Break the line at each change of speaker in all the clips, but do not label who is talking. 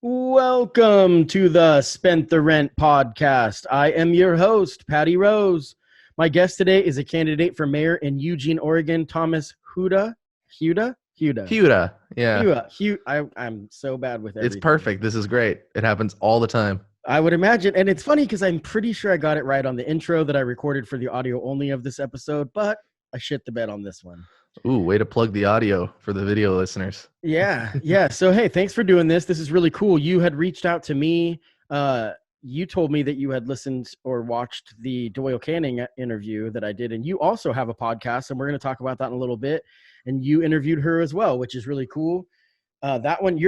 Welcome to the Spent the Rent podcast. I am your host, Patty Rose. My guest today is a candidate for mayor in Eugene, Oregon, Thomas Huda.
Hiura. Yeah.
I'm so bad with
It's
everything.
perfect. This is great. It happens all the time.
I would imagine, and it's funny because I'm pretty sure I got it right on the intro that I recorded for the audio only of this episode, but I shit the bed on this one.
Ooh, way to plug the audio for the video listeners.
Yeah. So, hey, thanks for doing this. This is really cool. You had reached out to me. You told me that you had listened or watched the Doyle Canning interview that I did, and you also have a podcast, and we're going to talk about that in a little bit. And you interviewed her as well, which is really cool. That one,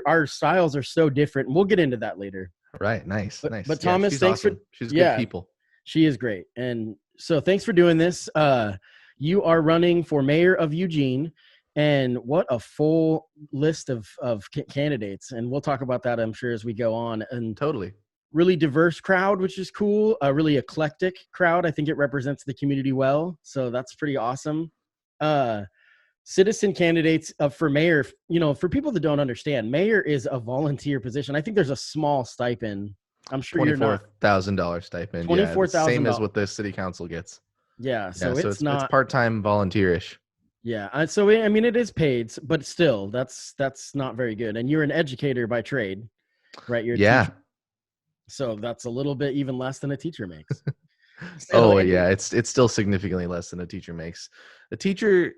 our styles are so different, and we'll get into that later.
Right. Nice.
But
Yeah,
Thomas,
she's
thanks
awesome. She's
yeah,
good people.
she is great, and so thanks for doing this. You are running for mayor of Eugene, and what a full list of candidates, and we'll talk about that, I'm sure, as we go on. And
Totally.
really diverse crowd, which is cool. A really eclectic crowd. I think it represents the community well, so that's pretty awesome. Citizen candidates for mayor, for people that don't understand, mayor is a volunteer position. I think there's a small stipend. I'm sure you're not.
$24,000 stipend.
$24,000.
Same as what the city council gets.
Yeah, so
Yeah,
it's not.
It's part-time volunteerish.
Yeah, so I mean, it is paid, but still, that's not very good. And you're an educator by trade, right? You're a teacher. So that's a little bit even less than a teacher makes.
It's still significantly less than a teacher makes. A teacher,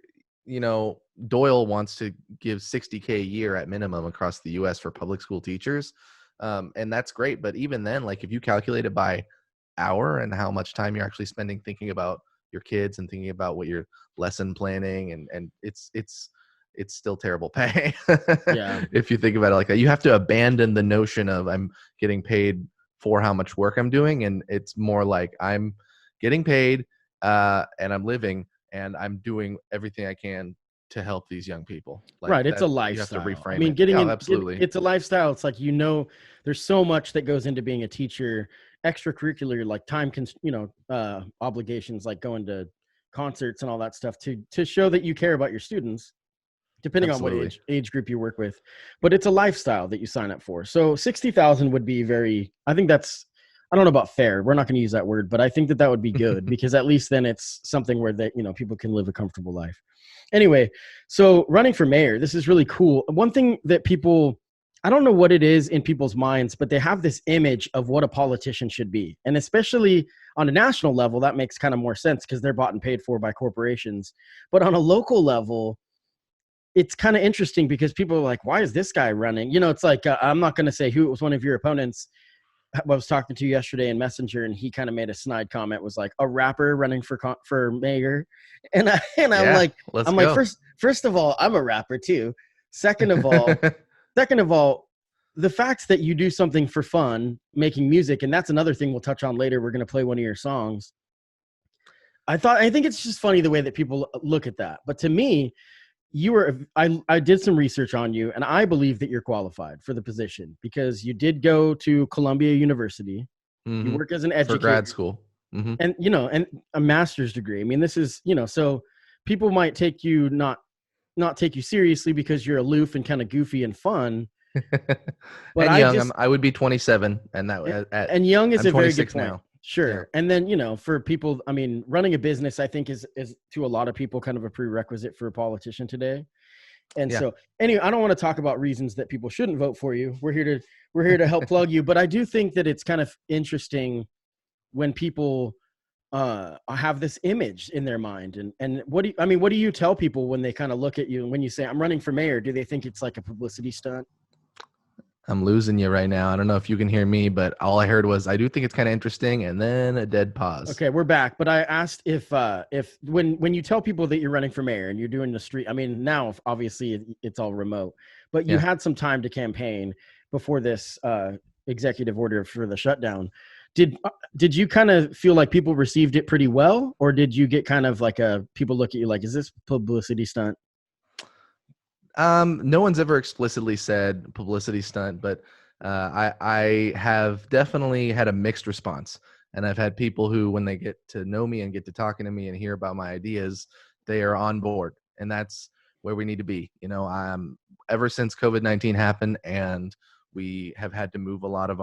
Doyle wants to give $60K a year at minimum across the US for public school teachers. And that's great. But even then, like if you calculate it by hour and how much time you're actually spending thinking about your kids and thinking about what your lesson planning, and it's still terrible pay.
Yeah.
If you think about it like that, you have to abandon the notion of I'm getting paid for how much work I'm doing. And it's more like I'm getting paid and I'm living and I'm doing everything I can to help these young people.
Right. It's a lifestyle.
You have to reframe
I mean,
absolutely.
It's a lifestyle. It's like, there's so much that goes into being a teacher, extracurricular, like time, obligations, like going to concerts and all that stuff to show that you care about your students, depending
Absolutely.
on what age group you work with. But it's a lifestyle that you sign up for. So 60,000 would be I think that's, I don't know about fair. We're not going to use that word, but I think that would be good because at least then it's something where people can live a comfortable life. Anyway, so running for mayor, this is really cool. One thing that people, I don't know what it is in people's minds, but they have this image of what a politician should be. And especially on a national level, that makes kind of more sense because they're bought and paid for by corporations. But on a local level, it's kind of interesting because people are like, why is this guy running? It's like, I'm not going to say who it was. One of your opponents I was talking to yesterday in Messenger, and he kind of made a snide comment, was like, a rapper running for mayor. And I'm like, first of all, I'm a rapper too. Second of all, the fact that you do something for fun, making music, and that's another thing we'll touch on later. We're going to play one of your songs. I think it's just funny the way that people look at that. But to me, I did some research on you, and I believe that you're qualified for the position because you did go to Columbia University.
Mm-hmm.
You work as an educator
for grad school,
and and a master's degree. I mean, this is so people might take you not take you seriously because you're aloof and kind of goofy and fun.
But I would be 27, and
and young is
I'm
a very good point.
Now.
Sure.
Yeah.
And then, for people, I mean, running a business, I think is to a lot of people kind of a prerequisite for a politician today. And so anyway, I don't want to talk about reasons that people shouldn't vote for you. We're here to help plug you. But I do think that it's kind of interesting when people have this image in their mind. And what do you tell people when they kind of look at you and when you say, I'm running for mayor, do they think it's like a publicity stunt?
I'm losing you right now. I don't know if you can hear me, but all I heard was, I do think it's kind of interesting, and then a dead pause.
Okay, we're back. But I asked if when you tell people that you're running for mayor and you're doing the street, I mean, now obviously it's all remote, but you had some time to campaign before this executive order for the shutdown. Did you kind of feel like people received it pretty well, or did you get kind of like people look at you like, is this publicity stunt?
No one's ever explicitly said publicity stunt, but I have definitely had a mixed response. And I've had people who, when they get to know me and get to talking to me and hear about my ideas, they are on board. And that's where we need to be. Ever since COVID-19 happened and We have had to move a lot of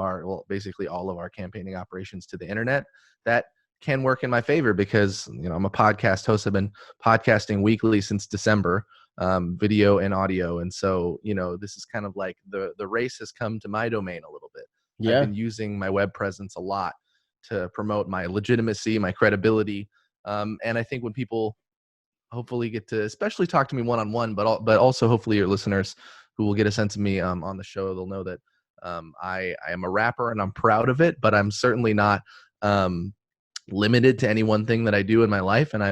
basically all of our campaigning operations to the internet. That can work in my favor because, I'm a podcast host. I've been podcasting weekly since December, video and audio. And so, this is kind of like the race has come to my domain a little bit. I've
Yeah.
been using my web presence a lot to promote my legitimacy, my credibility. And I think when people hopefully get to especially talk to me one-on-one, but also hopefully your listeners who will get a sense of me on the show, they'll know that I am a rapper and I'm proud of it, but I'm certainly not limited to any one thing that I do in my life. And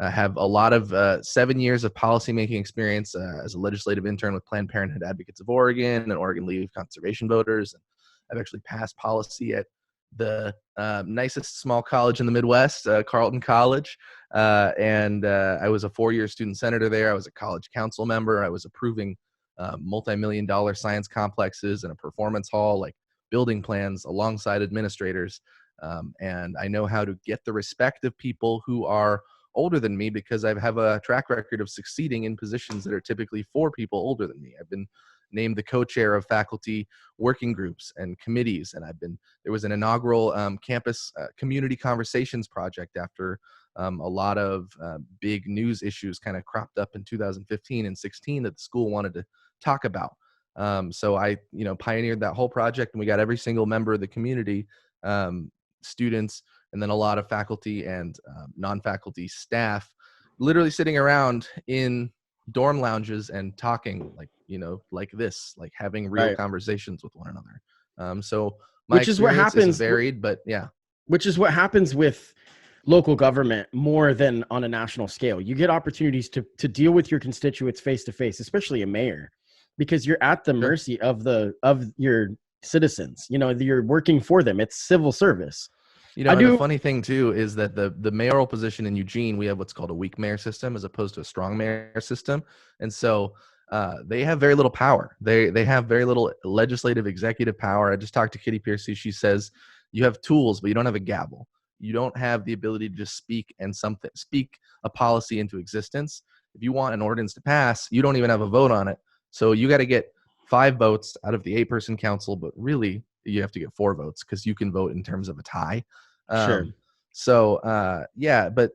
I have a lot of 7 years of policymaking experience as a legislative intern with Planned Parenthood Advocates of Oregon and Oregon League of Conservation Voters. And I've actually passed policy at the nicest small college in the Midwest, Carleton College. And I was a 4-year student senator there. I was a college council member. I was approving multi-million-dollar science complexes and a performance hall, like building plans alongside administrators. And I know how to get the respect of people who are older than me because I have a track record of succeeding in positions that are typically for people older than me. I've been named the co-chair of faculty working groups and committees. And there was an inaugural campus community conversations project after a lot of big news issues kind of cropped up in 2015 and 16 that the school wanted to talk about. So I, pioneered that whole project, and we got every single member of the community, students, and then a lot of faculty and non-faculty staff literally sitting around in dorm lounges and talking like this, like having real
Right.
conversations with one another. So my
Which is what
experience is
happens.
varied, but yeah.
Which is what happens with local government more than on a national scale. You get opportunities to deal with your constituents face to face, especially a mayor, because you're at the mercy of your citizens. You're working for them. It's civil service.
The funny thing too is that the mayoral position in Eugene, we have what's called a weak mayor system as opposed to a strong mayor system. And so they have very little power. They have very little legislative executive power. I just talked to Kitty Piercy. She says you have tools, but you don't have a gavel. You don't have the ability to just speak a policy into existence. If you want an ordinance to pass, you don't even have a vote on it. So you got to get 5 votes out of the 8-person council, but really you have to get 4 votes because you can vote in terms of a tie.
Sure.
So but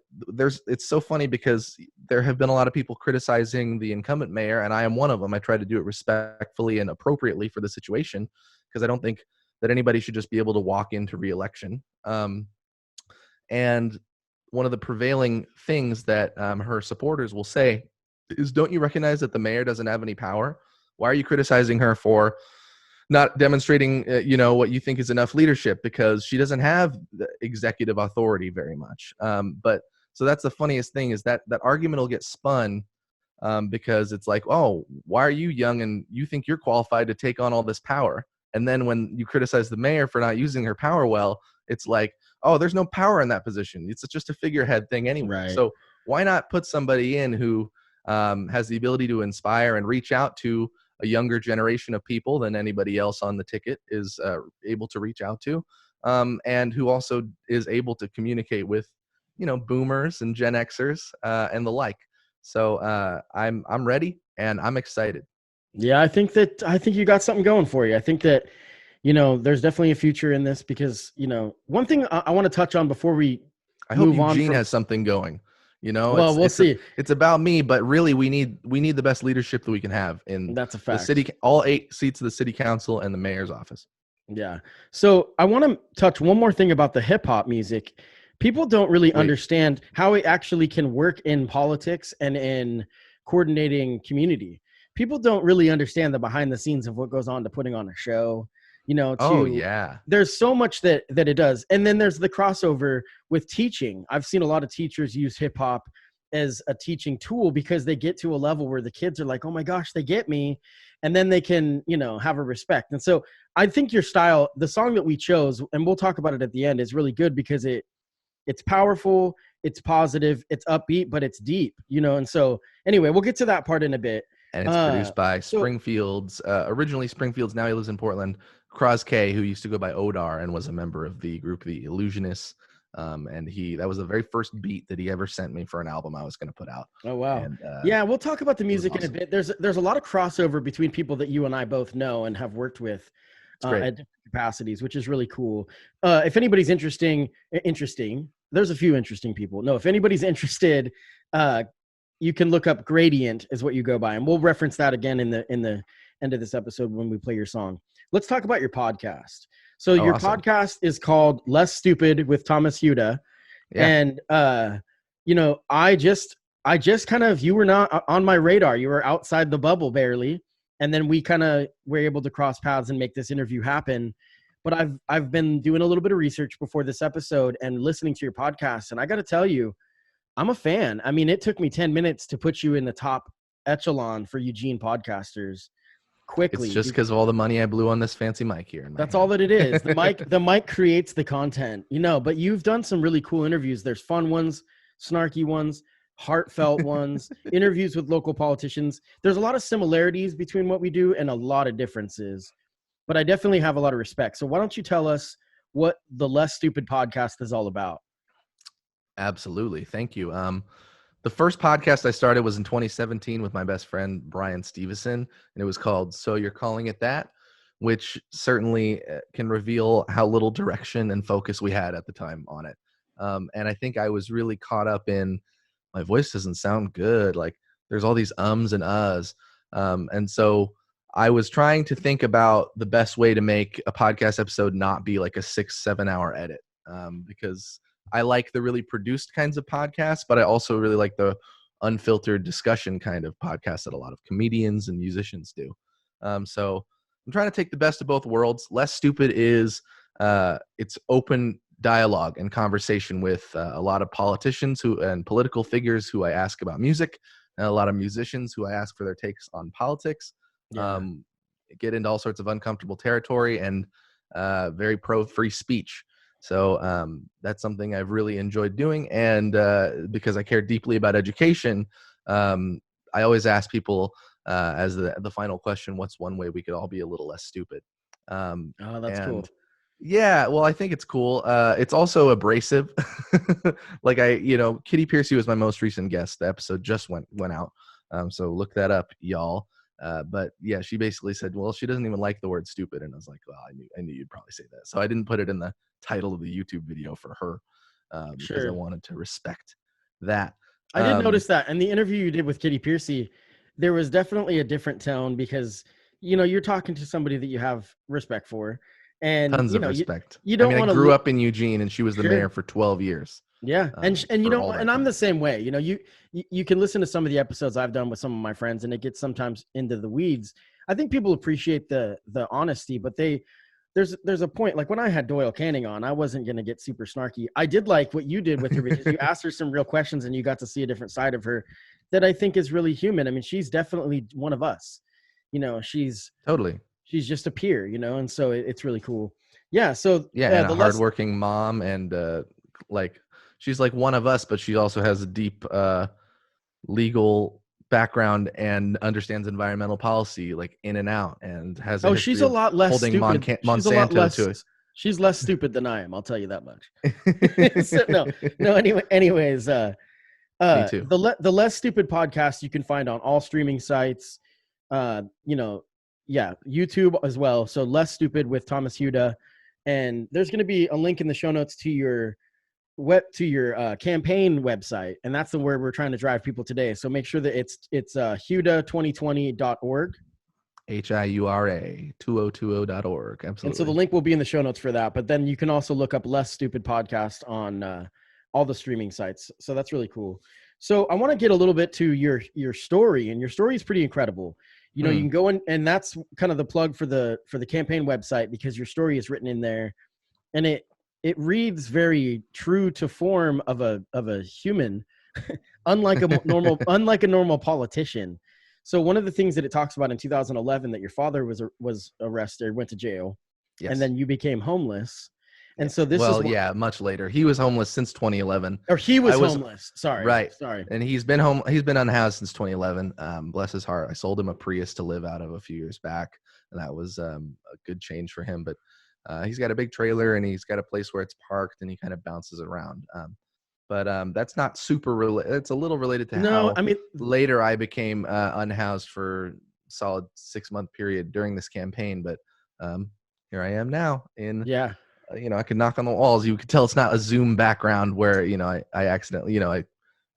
it's so funny because there have been a lot of people criticizing the incumbent mayor, and I am one of them. I try to do it respectfully and appropriately for the situation because I don't think that anybody should just be able to walk into re-election. And one of the prevailing things that her supporters will say is, don't you recognize that the mayor doesn't have any power? Why are you criticizing her for not demonstrating, what you think is enough leadership? Because she doesn't have the executive authority very much. But so that's the funniest thing is that argument will get spun because it's like, oh, why are you young and you think you're qualified to take on all this power? And then when you criticize the mayor for not using her power well, it's like, oh, there's no power in that position. It's just a figurehead thing anyway.
Right.
So why not put somebody in who has the ability to inspire and reach out to a younger generation of people than anybody else on the ticket is able to reach out to, and who also is able to communicate with, boomers and Gen Xers and the like. So I'm ready and I'm excited.
Yeah, I think you got something going for you. I think that, there's definitely a future in this because, one thing I want to touch on before we
I hope
move on
Eugene has something going.
Well, we'll see.
It's about me, but really we need the best leadership that we can have in
That's a fact.
The city, all 8 seats of the city council and the mayor's office.
Yeah. So I want to touch one more thing about the hip hop music. People don't really understand how it actually can work in politics and in coordinating community. People don't really understand the behind the scenes of what goes on to putting on a show. There's so much that it does. And then there's the crossover with teaching. I've seen a lot of teachers use hip hop as a teaching tool because they get to a level where the kids are like, oh my gosh, they get me. And then they can, have a respect. And so I think your style, the song that we chose, and we'll talk about it at the end, is really good because it's powerful, it's positive, it's upbeat, but it's deep, and so anyway, we'll get to that part in a bit.
And it's produced by Springfield's, originally Springfield's, now he lives in Portland, Cross K, who used to go by Odar and was a member of the group The Illusionists. And that was the very first beat that he ever sent me for an album I was going to put out.
Oh, wow.
And
yeah, we'll talk about the
it was
music in a
awesome.
bit. There's a lot of crossover between people that you and I both know and have worked with
It's great.
at different capacities, which is really cool. If anybody's interesting, there's a few interesting people. No, if anybody's interested, you can look up Gradient is what you go by, and we'll reference that again in the end of this episode when we play your song. Let's talk about your podcast. So your
Awesome.
podcast is called Less Stupid with Thomas Hiura.
Yeah.
And I just kind of, you were not on my radar. You were outside the bubble barely. And then we kind of were able to cross paths and make this interview happen. But I've been doing a little bit of research before this episode and listening to your podcast. And I got to tell you, I'm a fan. I mean, it took me 10 minutes to put you in the top echelon for Eugene podcasters quickly.
It's just because of all the money I blew on this fancy mic here.
That's all that it is. The mic creates the content, but you've done some really cool interviews. There's fun ones, snarky ones, heartfelt ones, interviews with local politicians. There's a lot of similarities between what we do and a lot of differences, but I definitely have a lot of respect. So why don't you tell us what the Less Stupid podcast is all about?
Absolutely. Thank you. The first podcast I started was in 2017 with my best friend, Brian Stevenson, and it was called So You're Calling It That, which certainly can reveal how little direction and focus we had at the time on it. And I think I was really caught up in my voice doesn't sound good. Like there's all these ums and uhs. And so I was trying to think about the best way to make a podcast episode not be like a 6-7 hour edit, because I like the really produced kinds of podcasts, but I also really like the unfiltered discussion kind of podcasts that a lot of comedians and musicians do. So I'm trying to take the best of both worlds. Less Stupid is it's open dialogue and conversation with a lot of politicians and political figures who I ask about music, and a lot of musicians who I ask for their takes on politics.
Yeah.
Get into all sorts of uncomfortable territory and very pro free speech. So that's something I've really enjoyed doing. And because I care deeply about education, I always ask people as the final question, what's one way we could all be a little less stupid?
Oh, that's cool.
Yeah, well, I think it's cool. It's also abrasive. Like Kitty Piercy was my most recent guest. The episode just went out. So look that up, y'all. But yeah, she basically said, well, she doesn't even like the word stupid. And I was like, well, I knew you'd probably say that. So I didn't put it in the title of the YouTube video for her because I wanted to respect that.
I did notice that. And the interview you did with Kitty Piercy, there was definitely a different tone because, you're talking to somebody that you have respect for. And
tons of respect.
You don't want to.
I grew up in Eugene, and she was the mayor for 12 years.
Yeah, and and I'm the same way. You can listen to some of the episodes I've done with some of my friends, and it gets sometimes into the weeds. I think people appreciate the honesty, but there's a point. Like when I had Doyle Canning on, I wasn't going to get super snarky. I did like what you did with her because you asked her some real questions, and you got to see a different side of her that I think is really human. I mean, she's definitely one of us. She's just a peer, and so it's really cool. Yeah. So
and a hardworking mom, and she's like one of us, but she also has a deep legal background and understands environmental policy like in and out, and has
she's a lot less
holding
stupid.
Monsanto to it.
She's less stupid than I am. I'll tell you that much. So, no. Anyways,
Me too.
The Less Stupid podcast you can find on all streaming sites. YouTube as well. So Less Stupid with Thomas Hiura, and there's going to be a link in the show notes to your campaign website, and that's where we're trying to drive people today. So make sure that it's Hiura2020.org.
Hiura 2020.org. Absolutely.
And so the link will be in the show notes for that. But then you can also look up Less Stupid podcast on all the streaming sites. So that's really cool. So I want to get a little bit to your story, and your story is pretty incredible. You can go in, and that's kind of the plug for the campaign website, because your story is written in there, and it reads very true to form of a human, unlike a normal politician. So one of the things that it talks about in 2011, that your father was arrested, went to jail, and then you became homeless. And so this
much later. He was homeless since 2011.
Or he was homeless. Sorry.
Right.
Sorry.
And he's been home. He's been unhoused since 2011. Bless his heart. I sold him a Prius to live out of a few years back, and that was a good change for him. But He's got a big trailer and he's got a place where it's parked and he kind of bounces around. But that's not super related. It's a little related to
No,
how
I mean,
later I became unhoused for a solid 6-month period during this campaign. But here I am now in,
yeah,
I could knock on the walls. You could tell it's not a Zoom background where, I accidentally, I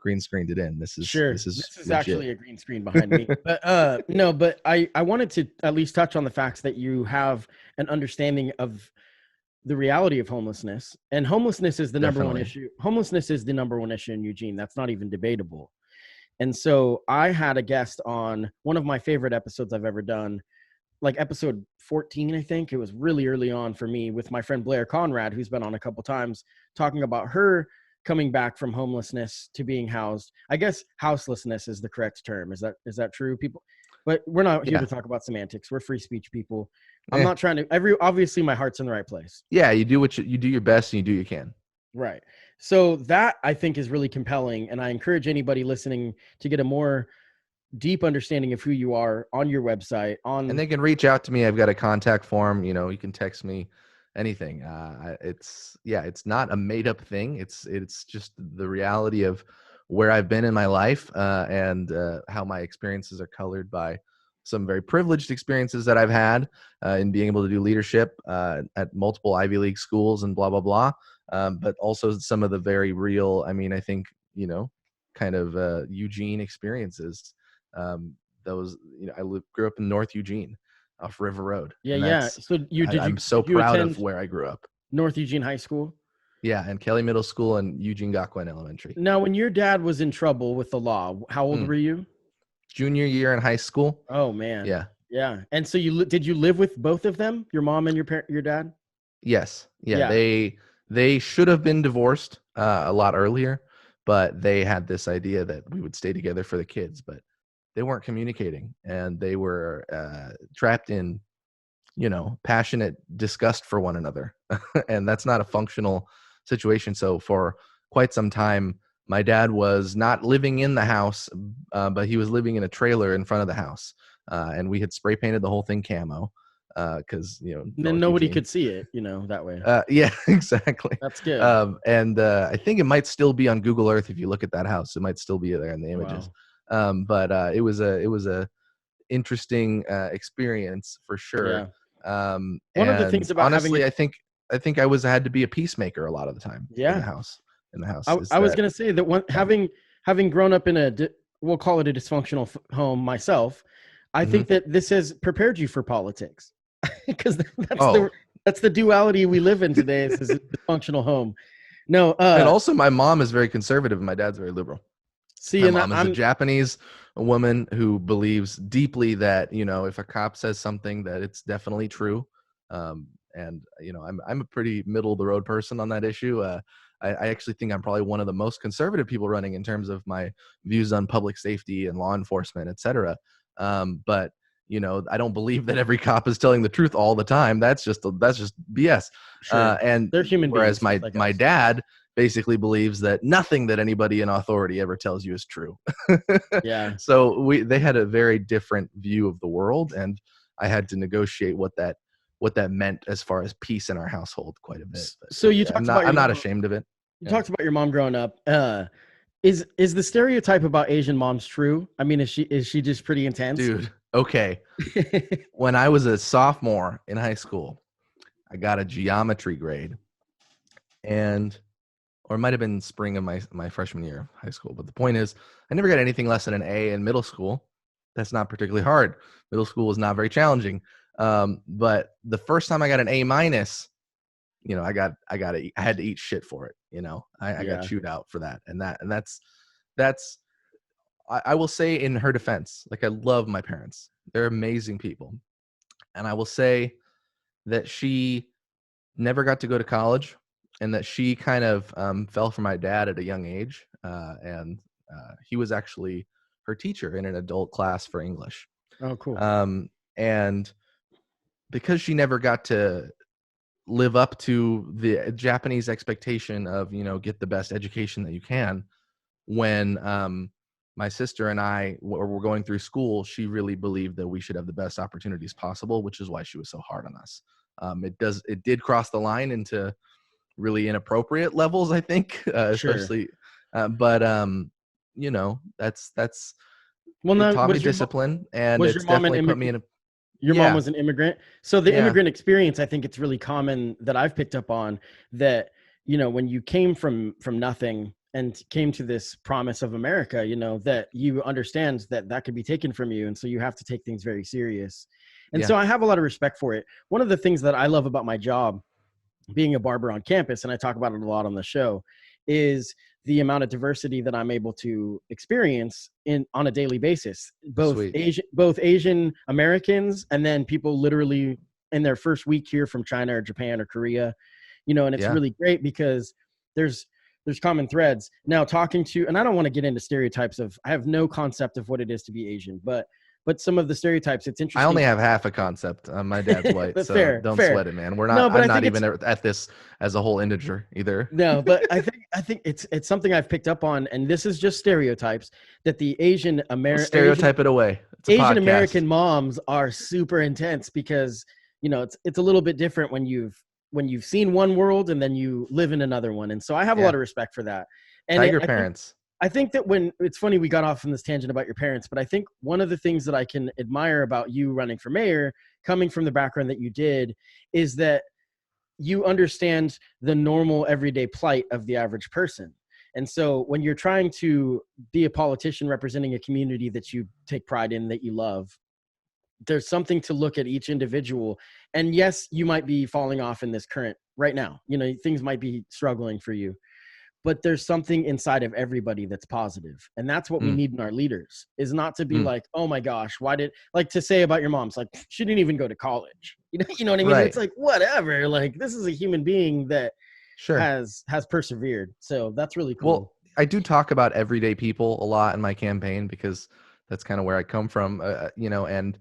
green screened it in. This
sure.
is
This is
legit.
actually a green screen behind me. But no, but I wanted to at least touch on the facts that you have an understanding of the reality of homelessness. And homelessness is the number one
Definitely.
issue. Homelessness is the number one issue in Eugene. That's not even debatable. And so I had a guest on one of my favorite episodes I've ever done, like episode 14, I think. It was really early on for me, with my friend Blair Conrad, who's been on a couple times, talking about her coming back from homelessness to being housed. I guess houselessness is the correct term. Is that true, people? But we're not here
Yeah.
to talk about semantics. We're free speech people. I'm not trying to obviously my heart's in the right place.
Yeah, you do you do your best and you do what you can.
Right. So that I think is really compelling. And I encourage anybody listening to get a more deep understanding of who you are on your website.
And they can reach out to me. I've got a contact form. You can text me, anything. It's not a made up thing. It's just the reality of where I've been in my life, and how my experiences are colored by some very privileged experiences that I've had in being able to do leadership at multiple Ivy League schools and blah, blah, blah. But also some of the very real, I think, kind of Eugene experiences. Those, I grew up in North Eugene off River Road.
Yeah,
And
yeah. So
I'm so
did you
proud of
attend
where I grew up.
North Eugene High School?
Yeah, and Kelly Middle School and Eugene Gakuen Elementary.
Now, when your dad was in trouble with the law, how old were you?
Junior year in high school.
Oh man.
Yeah.
Yeah. And so did you live with both of them, your mom and your dad?
Yes. Yeah.
Yeah.
They should have been divorced a lot earlier, but they had this idea that we would stay together for the kids, but they weren't communicating, and they were trapped in, passionate disgust for one another. And that's not a functional situation. So for quite some time, my dad was not living in the house, but he was living in a trailer in front of the house. And we had spray painted the whole thing camo, because,
Then
North
nobody
Eugene.
could see it, that way.
Yeah, exactly.
That's good.
And I think it might still be on Google Earth. If you look at that house, it might still be there in the images.
Wow.
But it was a interesting experience for sure.
Yeah. One of the things about
honestly, I think I had to be a peacemaker a lot of the time.
Yeah.
In the house.
I was going to say that having grown up in we'll call it a dysfunctional home myself, I think that this has prepared you for politics, because that's the duality we live in today. Is a dysfunctional home. No,
and also my mom is very conservative and my dad's very liberal.
See,
my mom is a Japanese woman who believes deeply that, if a cop says something, that it's definitely true. And I'm a pretty middle of the road person on that issue. I actually think I'm probably one of the most conservative people running in terms of my views on public safety and law enforcement, et cetera. But I don't believe that every cop is telling the truth all the time. That's just BS.
Sure.
And
they're human
whereas
beings.
my dad basically believes that nothing that anybody in authority ever tells you is true.
Yeah.
So they had a very different view of the world, and I had to negotiate what that meant as far as peace in our household quite a bit. But,
so you talked about
I'm not ashamed of it.
You talked about your mom growing up. Is the stereotype about Asian moms true? I mean, is she just pretty intense?
Dude, okay. When I was a sophomore in high school, I got a geometry grade, or it might have been spring of my freshman year of high school. But the point is, I never got anything less than an A in middle school. That's not particularly hard. Middle school was not very challenging. But the first time I got an A minus, I had to eat shit for it. I got chewed out for that. And that's I will say, in her defense, like, I love my parents. They're amazing people. And I will say that she never got to go to college, and that she kind of fell for my dad at a young age. And he was actually her teacher in an adult class for English.
Oh, cool.
And because she never got to live up to the Japanese expectation of, get the best education that you can, when my sister and I were going through school, she really believed that we should have the best opportunities possible, which is why she was so hard on us. It did cross the line into really inappropriate levels, I think,
Sure.
especially, but you know, that's
Well,
it
no,
taught me discipline, and
was your
it's
mom an
definitely put
immigrant?
me in a
Your mom
yeah
was an immigrant. So the
yeah
immigrant experience, I think it's really common that I've picked up on that, when you came from nothing and came to this promise of America, that you understand that that could be taken from you. And so you have to take things very serious. And
yeah
so I have a lot of respect for it. One of the things that I love about my job, being a barber on campus, and I talk about it a lot on the show, is the amount of diversity that I'm able to experience on a daily basis.
sweet
Both Asian Americans, and then people literally in their first week here from China or Japan or Korea, and it's
yeah
really great because there's common threads. Now talking to, and I don't want to get into stereotypes I have no concept of what it is to be Asian, but some of the stereotypes, it's
I
interesting.
only have half a concept. My dad's white,
But
so
fair,
don't
fair.
sweat it, man.
No, but
I'm
I
not
think
even
it's,
at this as a whole integer either.
no, but I think it's something I've picked up on, and this is just stereotypes, that the
Let's stereotype it away. It's a
Asian
podcast.
American moms are super intense because it's a little bit different when you've seen one world and then you live in another one, and so I have a
Yeah,
lot of respect for that. And
tiger
I think
parents.
that when it's funny we got off on this tangent about your parents, but I think one of the things that I can admire about you running for mayor, coming from the background that you did, is that you understand the normal everyday plight of the average person. And so when you're trying to be a politician representing a community that you take pride in, that you love, there's something to look at each individual. And yes, you might be falling off in this current right now, things might be struggling for you, but there's something inside of everybody that's positive. And that's what we
Mm,
need in our leaders, is not to be
mm.
like, oh my gosh, why did, like, to say about your mom's like, she didn't even go to college. You know what I mean?
Right.
It's like, whatever, like, this is a human being that
Sure.
has persevered. So that's really cool.
Well, I do talk about everyday people a lot in my campaign because that's kind of where I come from, and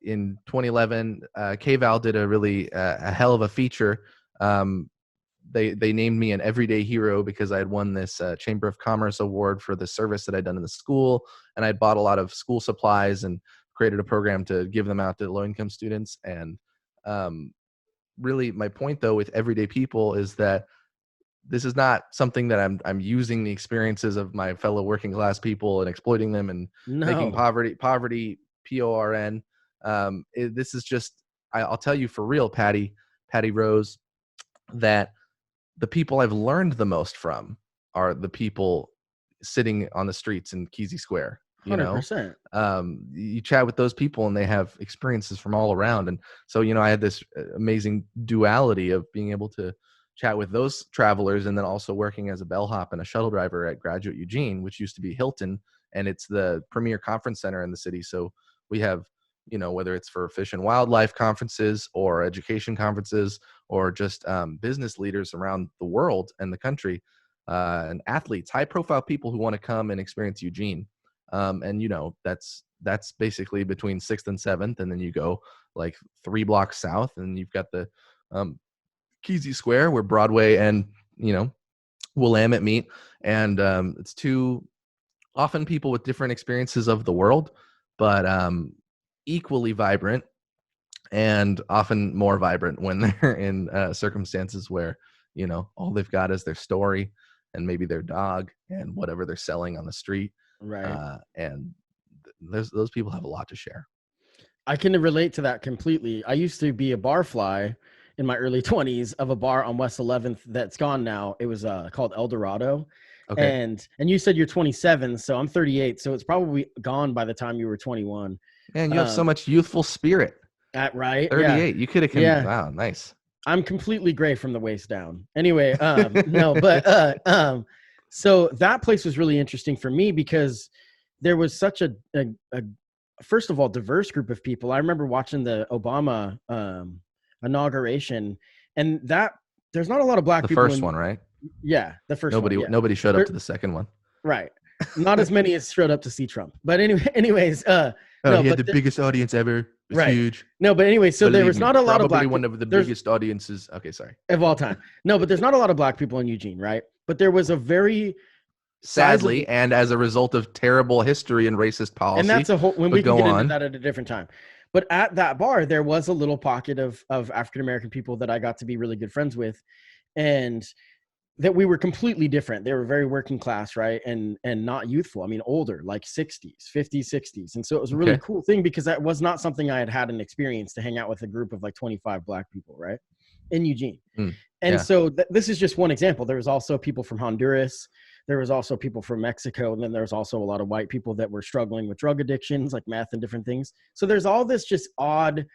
in 2011, KVAL did a hell of a feature. They named me an everyday hero because I had won this Chamber of Commerce award for the service that I'd done in the school, and I'd bought a lot of school supplies and created a program to give them out to low-income students. And really, my point though with everyday people is that this is not something that I'm using the experiences of my fellow working class people and exploiting them and making
No,
poverty PORN. This is just, I'll tell you for real, Patty Rose, that the people I've learned the most from are the people sitting on the streets in Kesey Square.
100%.
You chat with those people and they have experiences from all around. And so, I had this amazing duality of being able to chat with those travelers and then also working as a bellhop and a shuttle driver at Graduate Eugene, which used to be Hilton, and it's the premier conference center in the city. So we have, whether it's for fish and wildlife conferences or education conferences or just business leaders around the world and the country, and athletes, high profile people who want to come and experience Eugene. And that's basically between 6th and 7th, and then you go like 3 blocks south and you've got the Kesey Square where Broadway and Willamette meet. And it's two often people with different experiences of the world, but equally vibrant, and often more vibrant when they're in circumstances where all they've got is their story and maybe their dog and whatever they're selling on the street.
Right.
And those people have a lot to share.
I can relate to that completely. I used to be a bar fly in my early 20s of a bar on West 11th that's gone now. It was called El Dorado.
Okay.
And you said you're 27, so I'm 38, so it's probably gone by the time you were 21.
Man, you have so much youthful spirit.
Right?
38.
Yeah.
You could have
Yeah.
wow, nice.
I'm completely gray from the waist down. Anyway, no, but so that place was really interesting for me because there was such a first of all diverse group of people. I remember watching the Obama inauguration, and that there's not a lot of black people.
The first one, right?
Yeah, the first one. Yeah.
Nobody showed up to the second one.
Right. Not as many as showed up to see Trump. But anyways,
he had the biggest audience ever. It was
right.
huge.
No, but anyway, so there was not a lot of black
people. Probably one of the biggest audiences. Okay, sorry.
Of all time. No, but there's not a lot of black people in Eugene, right? But there was a very
sadly, and as a result of terrible history and racist policy.
And that's a whole, when we can get into that at a different time. But at that bar, there was a little pocket of African American people that I got to be really good friends with, and that we were completely different. They were very working class, right? And not youthful. I mean, older, like 60s, 50s, 60s. And so it was a really
Okay.
cool thing because that was not something I had had an experience to hang out with a group of like 25 Black people, right? In Eugene.
Mm,
And
yeah.
so this is just one example. There was also people from Honduras. There was also people from Mexico. And then there was also a lot of white people that were struggling with drug addictions, like meth and different things. So there's all this just odd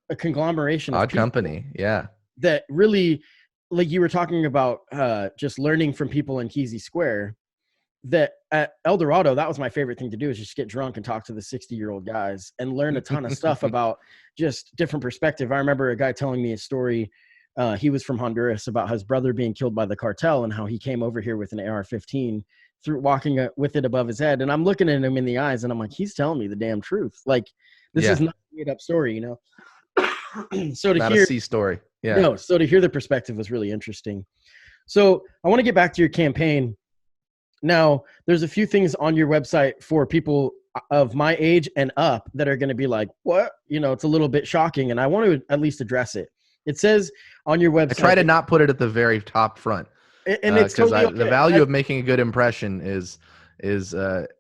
a conglomeration of
Odd
people
company. Yeah.
that really, like you were talking about, just learning from people in Kesey Square. That at El Dorado, that was my favorite thing to do, is just get drunk and talk to the 60-year-old guys and learn a ton of stuff about just different perspective. I remember a guy telling me a story. He was from Honduras, about his brother being killed by the cartel and how he came over here with an AR-15 through walking with it above his head. And I'm looking at him in the eyes and I'm like, he's telling me the damn truth. Like, this is
Yeah.
not a made up story, you know? So to
Not a
hear,
C story. Yeah.
no, so to hear the perspective was really interesting. So I want to get back to your campaign. Now, there's a few things on your website for people of my age and up that are going to be like, what? You know, it's a little bit shocking, and I want to at least address it. It says on your
I try
website,
to not put it at the very top front,
and it's
because
totally
the
okay.
value of making a good impression is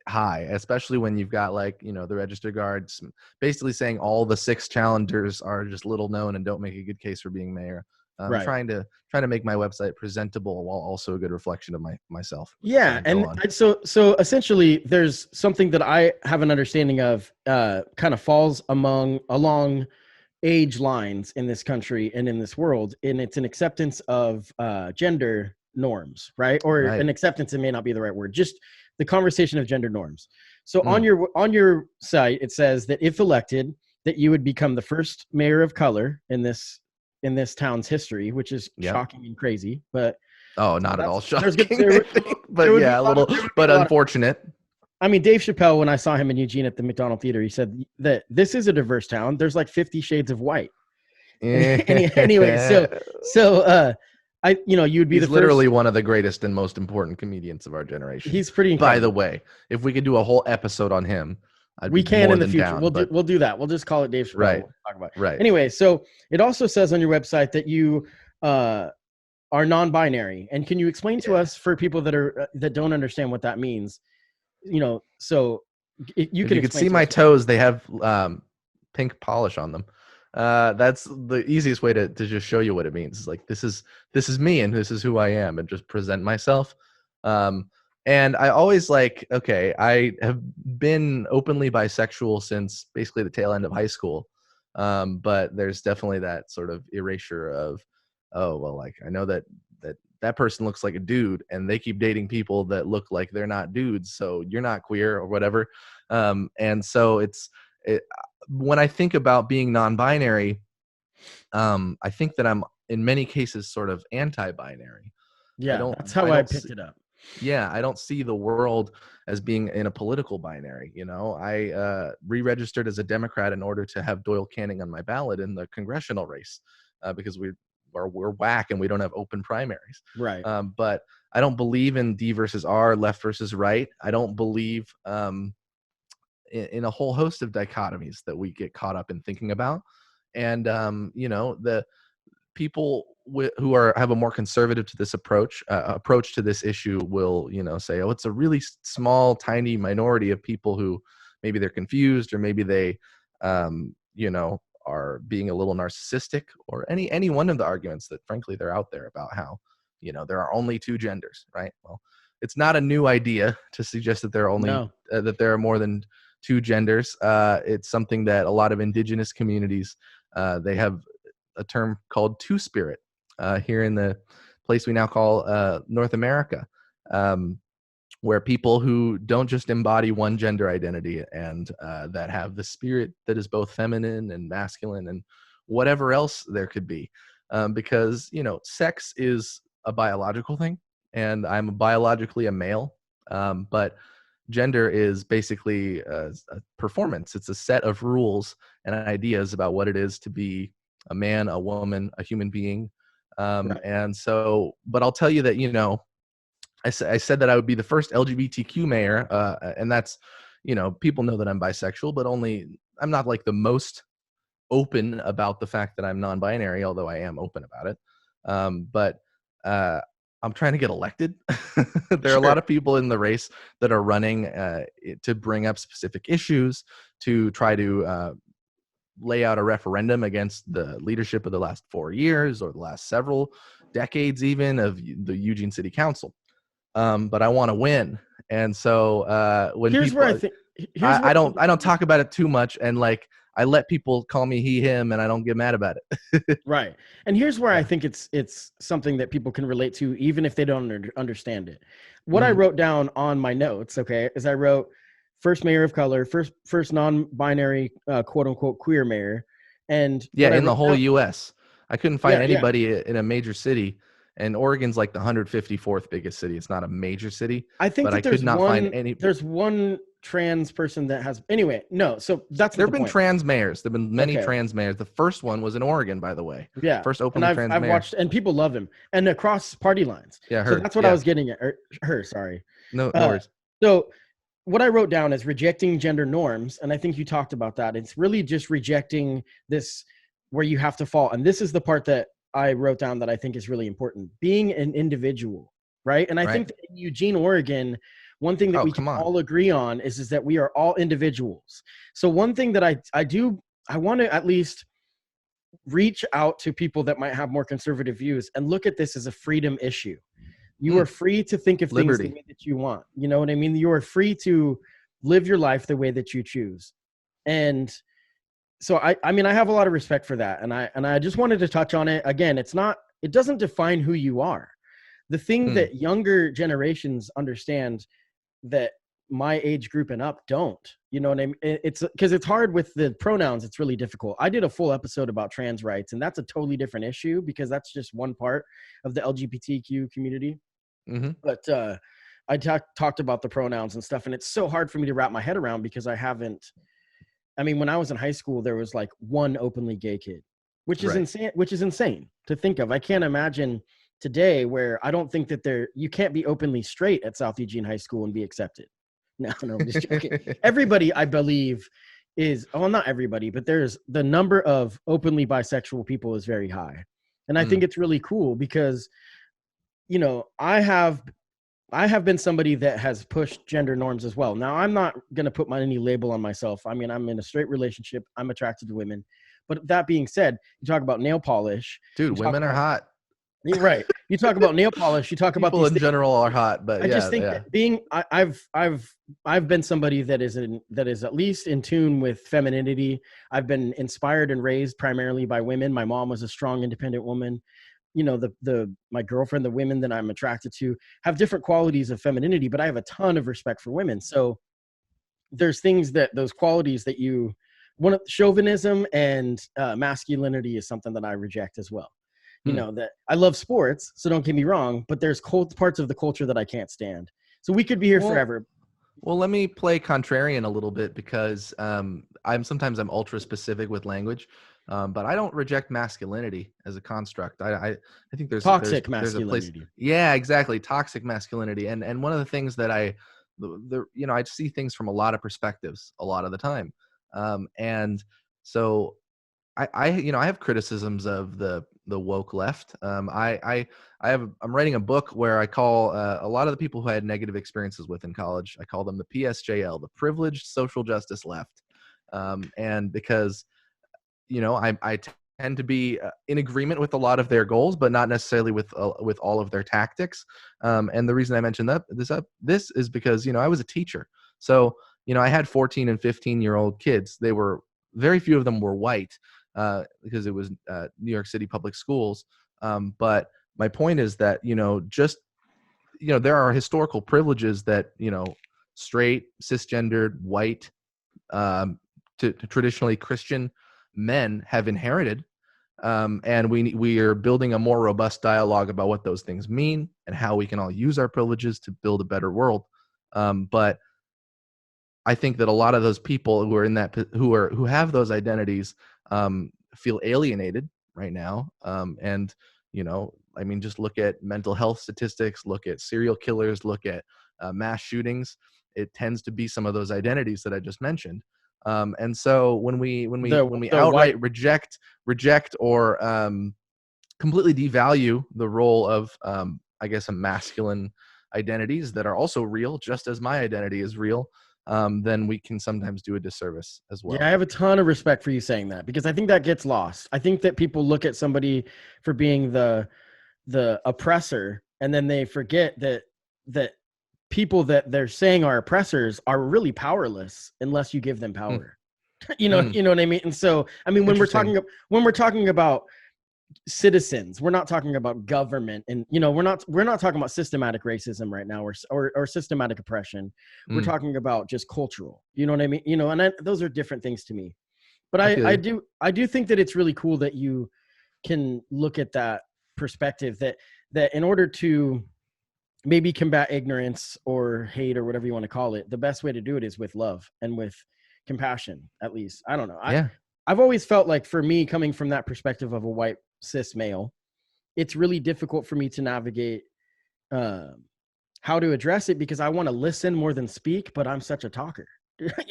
high, especially when you've got, like, you know, the register guards basically saying all the 6 challengers are just little known and don't make a good case for being mayor. I'm
Right.
trying to make my website presentable while also a good reflection of myself.
Yeah,
Go
and
on.
so essentially, there's something that I have an understanding of, kind of falls along age lines in this country and in this world, and it's an acceptance of gender norms, right? Or
Right.
an acceptance, it may not be the right word, just the conversation of gender norms. So
Mm.
on your site, it says that if elected, that you would become the first mayor of color in this town's history, which is
Yep.
shocking and crazy. But
Oh, not at all
there's good
shocking,
there
I
would
think.
there
But
would be
yeah,
a lot of
but unfortunate.
I mean, Dave Chappelle, when I saw him in Eugene at the McDonald Theater, he said that this is a diverse town. There's like 50 shades of white. Anyway, you would be
He's
the first.
literally one of the greatest and most important comedians of our generation.
He's pretty
By the
incredible.
way, if we could do a whole episode on him, I'd
We
be
can
more
in the
than
future.
down. But
We'll do that. We'll just call it Dave Chappelle.
right,
We'll talk about it.
right.
Anyway, so it also says on your website that you are non-binary, and can you explain to
Yeah.
us, for people that don't understand what that means? You know, so you
If
can
you could
explain
see
to
my
us.
toes, they have pink polish on them. That's the easiest way to just show you what it means. It's like, this is me, and this is who I am, and just present myself. And I always, like, okay, I have been openly bisexual since basically the tail end of high school. But there's definitely that sort of erasure of, oh, well, like, I know that person looks like a dude and they keep dating people that look like they're not dudes, so you're not queer or whatever. And so when I think about being non-binary, I think that I'm in many cases sort of anti-binary.
Yeah, that's how I picked it up.
Yeah, I don't see the world as being in a political binary. You know, I re-registered as a Democrat in order to have Doyle Canning on my ballot in the congressional race, because we're whack and we don't have open primaries.
Right.
But I don't believe in D versus R, left versus right. I don't believe in a whole host of dichotomies that we get caught up in thinking about. And you know, the people who have a more conservative to this approach to this issue will, you know, say, oh, it's a really small, tiny minority of people who maybe they're confused, or maybe they, you know, are being a little narcissistic, or any one of the arguments that frankly they're out there about how, you know, there are only 2 genders, right? Well, it's not a new idea to suggest that there are only
No.
that there are more than 2 genders. It's something that a lot of indigenous communities, they have a term called Two-Spirit here in the place we now call North America, where people who don't just embody one gender identity, and that have the spirit that is both feminine and masculine and whatever else there could be. Because, you know, sex is a biological thing, and I'm biologically a male, but gender is basically a performance. It's a set of rules and ideas about what it is to be a man, a woman, a human being.
Right.
And so, but I'll tell you that, you know, I said that I would be the first LGBTQ mayor, and that's, you know, people know that I'm bisexual, but I'm not like the most open about the fact that I'm non-binary, although I am open about it. But I'm trying to get elected. There are a lot of people in the race that are running to bring up specific issues, to try to lay out a referendum against the leadership of the last 4 years or the last several decades even of the Eugene City Council. But I want to win. And so when
Here's
people,
where I think. Here's where
I don't talk about it too much, and like I let people call me he, him, and I don't get mad about it.
Right. And here's where I
Yeah.
think it's something that people can relate to, even if they don't understand it. What I
Mhm.
wrote down on my notes, okay, is I wrote first mayor of color, first non-binary, quote unquote, queer mayor. And
Yeah,
what I
in the
wrote
whole
down,
U.S. I couldn't find
yeah.
anybody in a major city, and Oregon's like the 154th biggest city. It's not a major city,
I think
but I
that
could not find any.
there's one trans person that has, anyway, no, so that's
There
not
have
the
been
point.
trans mayors. There have been many
Okay.
trans mayors. The first one was in Oregon, by the way.
Yeah.
First
And
openly
I've
trans
I've
mayor.
watched, and people love him, and across party lines.
Yeah,
So
her.
that's what I
Yeah,
was getting at, or her, sorry.
no
Uh,
worries.
so what I wrote down is rejecting gender norms. And I think you talked about that. It's really just rejecting this where you have to fall. And this is the part that I wrote down that I think is really important. Being an individual, right? And I
Right.
think that in Eugene, Oregon, one thing that
Oh,
we can
come on.
all agree on is that we are all individuals. So one thing that I want to at least reach out to people that might have more conservative views and look at this as a freedom issue. You are free to think of things the
Liberty.
way that you want. You know what I mean? You are free to live your life the way that you choose. And so I mean, I have a lot of respect for that. And I just wanted to touch on it. Again, it doesn't define who you are. The thing
Hmm.
that younger generations understand that my age group and up don't, you know what I mean? It's because it's hard with the pronouns. It's really difficult. I did a full episode about trans rights, and that's a totally different issue because that's just one part of the LGBTQ community.
Mm-hmm.
But I talked about the pronouns and stuff, and it's so hard for me to wrap my head around because I mean, when I was in high school, there was like one openly gay kid, which is
Right.
insane. Which is insane to think of. I can't imagine today where I don't think that you can't be openly straight at South Eugene High School and be accepted. No, I'm just joking. Everybody, I believe, well, not everybody, but there's the number of openly bisexual people is very high, and I think it's really cool because, you know, I have been somebody that has pushed gender norms as well. Now, I'm not going to put any label on myself. I mean, I'm in a straight relationship. I'm attracted to women. But that being said, you talk about nail polish.
Dude, women are hot.
You're right. You talk about nail polish. You talk about
People
these
in
things.
general are hot, but
I just think
yeah.
that I've been somebody that is at least in tune with femininity. I've been inspired and raised primarily by women. My mom was a strong, independent woman. You know, my girlfriend, the women that I'm attracted to have different qualities of femininity, but I have a ton of respect for women. So there's those qualities that chauvinism and masculinity is something that I reject as well. You know, that I love sports, so don't get me wrong, but there's parts of the culture that I can't stand. So we could be here forever.
Well, let me play contrarian a little bit because I'm ultra specific with language, but I don't reject masculinity as a construct. I think there's
Toxic
there's a place.
masculinity.
Yeah, exactly. Toxic masculinity, and one of the things that I see things from a lot of perspectives a lot of the time, and so I have criticisms of the woke left. I'm writing a book where I call a lot of the people who I had negative experiences with in college. I call them the PSJL, the privileged social justice left, and because I tend to be in agreement with a lot of their goals, but not necessarily with all of their tactics. And the reason I mentioned this is because I was a teacher, so I had 14 and 15-year-old kids. They were very few of them were white. Because it was New York City public schools. But my point is that, there are historical privileges that, straight, cisgendered, white, to traditionally Christian men have inherited. And we are building a more robust dialogue about what those things mean and how we can all use our privileges to build a better world. But I think that a lot of those people who are who have those identities feel alienated right now. And just look at mental health statistics, look at serial killers, look at mass shootings. It tends to be some of those identities that I just mentioned. And so when we
The
outright
white.
reject or completely devalue the role of I guess a masculine identities that are also real, just as my identity is real, then we can sometimes do a disservice as
Yeah,
well.
I have a ton of respect for you saying that, because I think that gets lost. I think that people look at somebody for being the oppressor, and then they forget that people that they're saying are oppressors are really powerless unless you give them
Mm,
power.
mm,
You know what I mean? And so, I mean,
interesting.
when we're talking about citizens, we're not talking about government, and we're not talking about systematic racism right now, or systematic oppression. We're
Mm,
talking about just cultural. You know what I mean? Those are different things to me. But
I feel you.
I do think that it's really cool that you can look at that perspective, that in order to maybe combat ignorance or hate or whatever you want to call it, the best way to do it is with love and with compassion. At least, I don't know.
Yeah.
I've always felt like, for me, coming from that perspective of a white cis male, it's really difficult for me to navigate um, how to address it, because I want to listen more than speak, but I'm such a talker.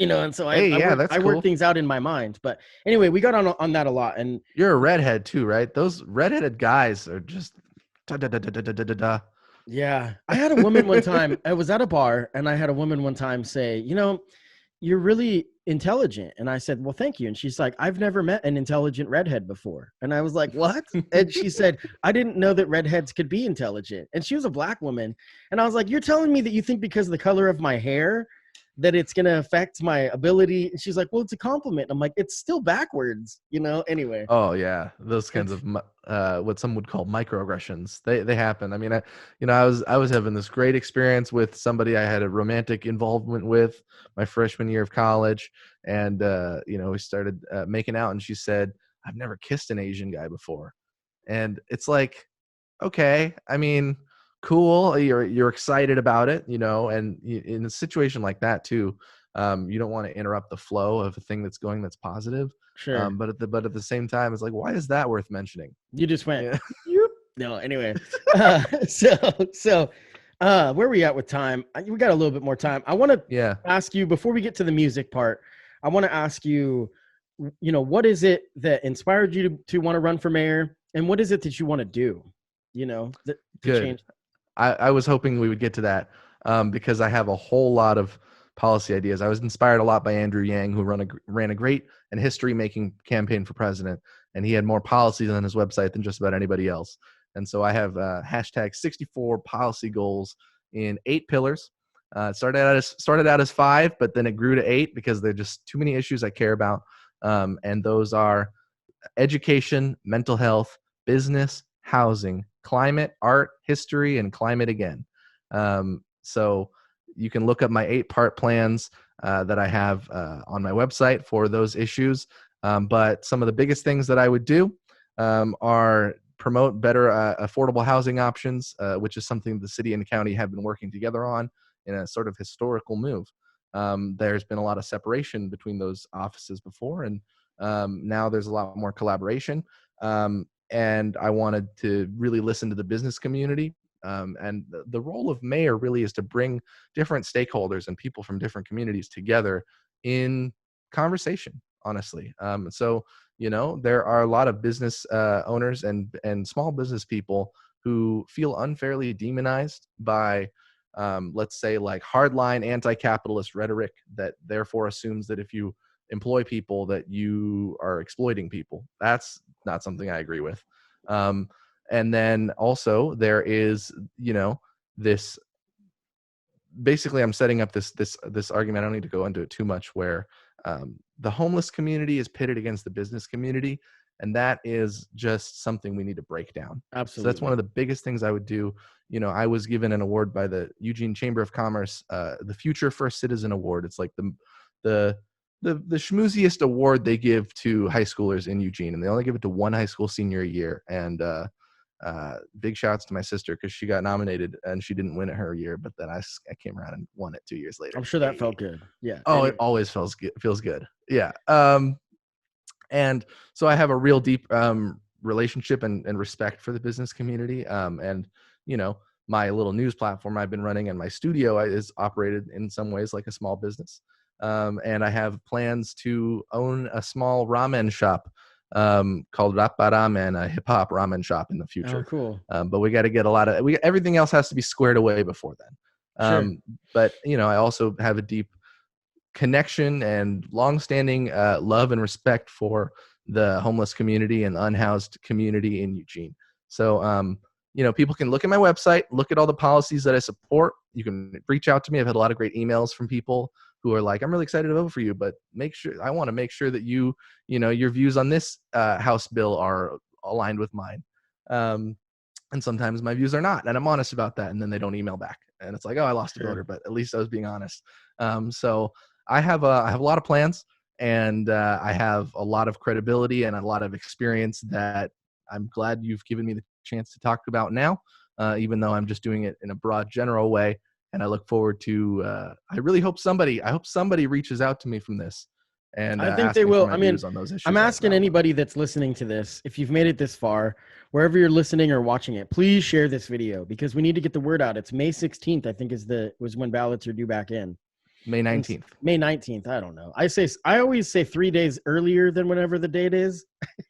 And so
Hey, yeah, that's
I work
cool.
things out in my mind. But anyway, we got on that a lot. And
You're a redhead too, right? Those redheaded guys are just da da da da da da da da.
yeah, I had a woman one time. I was at a bar, and I had a woman one time say, "You're really intelligent." And I said, "Well, thank you." And she's like, "I've never met an intelligent redhead before." And I was like, "What?" And she said, "I didn't know that redheads could be intelligent." And she was a black woman. And I was like, "You're telling me that you think because of the color of my hair that it's going to affect my ability?" And she's like, "Well, it's a compliment." I'm like, "It's still backwards." Anyway,
Oh yeah, those kinds
it's
of what some would call microaggressions. They happen. I mean, I was having this great experience with somebody I had a romantic involvement with my freshman year of college, and we started making out, and she said, "I've never kissed an Asian guy before," and it's like, okay, I mean, cool, you're excited about it, and in a situation like that too, you don't want to interrupt the flow of a thing that's positive.
sure.
But at the same time, it's like, why is that worth mentioning?
You just went,
Yeah.
"Yoop." No, anyway. So, where are we at with time? We got a little bit more time. I want to
Yeah,
ask you, before we get to the music part, I want to ask you, what is it that inspired you to want to run for mayor? And what is it that you want to do, to
good.
change?
I was hoping we would get to that, because I have a whole lot of policy ideas. I was inspired a lot by Andrew Yang, who ran a great and history-making campaign for president, and he had more policies on his website than just about anybody else. And so I have hashtag 64 policy goals in 8 pillars. It started out as 5, but then it grew to 8 because there are just too many issues I care about. And those are education, mental health, business, housing, climate, art, history, and climate again. So you can look up my 8-part plans that I have on my website for those issues. But some of the biggest things that I would do are promote better affordable housing options, which is something the city and county have been working together on in a sort of historical move. There's been a lot of separation between those offices before, and now there's a lot more collaboration. And I wanted to really listen to the business community. And the role of mayor really is to bring different stakeholders and people from different communities together in conversation, honestly. So, there are a lot of business owners and small business people who feel unfairly demonized by, let's say, like hardline anti-capitalist rhetoric that therefore assumes that if you employ people that you are exploiting people. That's not something I agree with. And then also there is, this, basically I'm setting up this argument. I don't need to go into it too much, where the homeless community is pitted against the business community, and that is just something we need to break down. So that's one
Absolutely.
of the biggest things I would do. I was given an award by the Eugene Chamber of Commerce, the Future First Citizen Award. It's like the the schmooziest award they give to high schoolers in Eugene, and they only give it to one high school senior a year. And big shouts to my sister, because she got nominated and she didn't win it her year, but then I came around and won it 2 years later.
I'm sure that
Hey.
felt good. Yeah.
Oh, it
Anyway.
always feels good. Yeah. And so I have a real deep relationship and respect for the business community. And my little news platform I've been running, and my studio is operated in some ways like a small business. And I have plans to own a small ramen shop called Rappa Ramen, a hip hop ramen shop in the future.
Oh, cool.
But we got to get everything else has to be squared away before then.
Sure.
But I also have a deep connection and longstanding love and respect for the homeless community and the unhoused community in Eugene. So, people can look at my website, look at all the policies that I support. You can reach out to me. I've had a lot of great emails from people who are like, I'm really excited to vote for you, but I want to make sure that your views on this House bill are aligned with mine. And sometimes my views are not, and I'm honest about that. And then they don't email back, and it's like, oh, I lost a voter, but at least I was being honest. So I have a lot of plans, and I have a lot of credibility and a lot of experience that I'm glad you've given me the chance to talk about now, even though I'm just doing it in a broad, general way. And I look forward to. I really hope somebody reaches out to me from this, and
I think they will. I mean,
on those issues.
I'm asking anybody that's listening to this, if you've made it this far, wherever you're listening or watching it, please share this video because we need to get the word out. It's May 16th, I think, was when ballots are due back in.
May 19th.
May 19th. I don't know. I always say 3 days earlier than whenever the date is,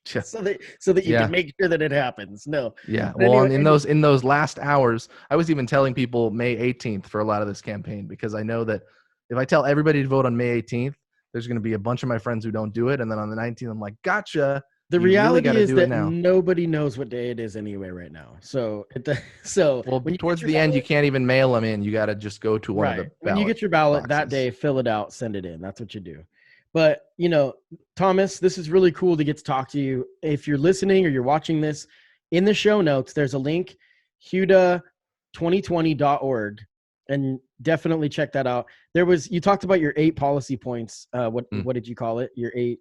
so that you can make sure that it happens. No.
Yeah. Well, anyway, in those last hours, I was even telling people May 18th for a lot of this campaign because I know that if I tell everybody to vote on May 18th, there's going to be a bunch of my friends who don't do it, and then on the 19th, I'm like, gotcha.
The reality is that nobody knows what day it is anyway right now. So
towards the end, you can't even mail them in. You got to just go to one of the
when you get your ballot that day, fill it out, send it in. That's what you do. But, Thomas, this is really cool to get to talk to you. If you're listening or you're watching this, in the show notes, there's a link, huda2020.org, and definitely check that out. You talked about your 8 policy points. What did you call it? Your 8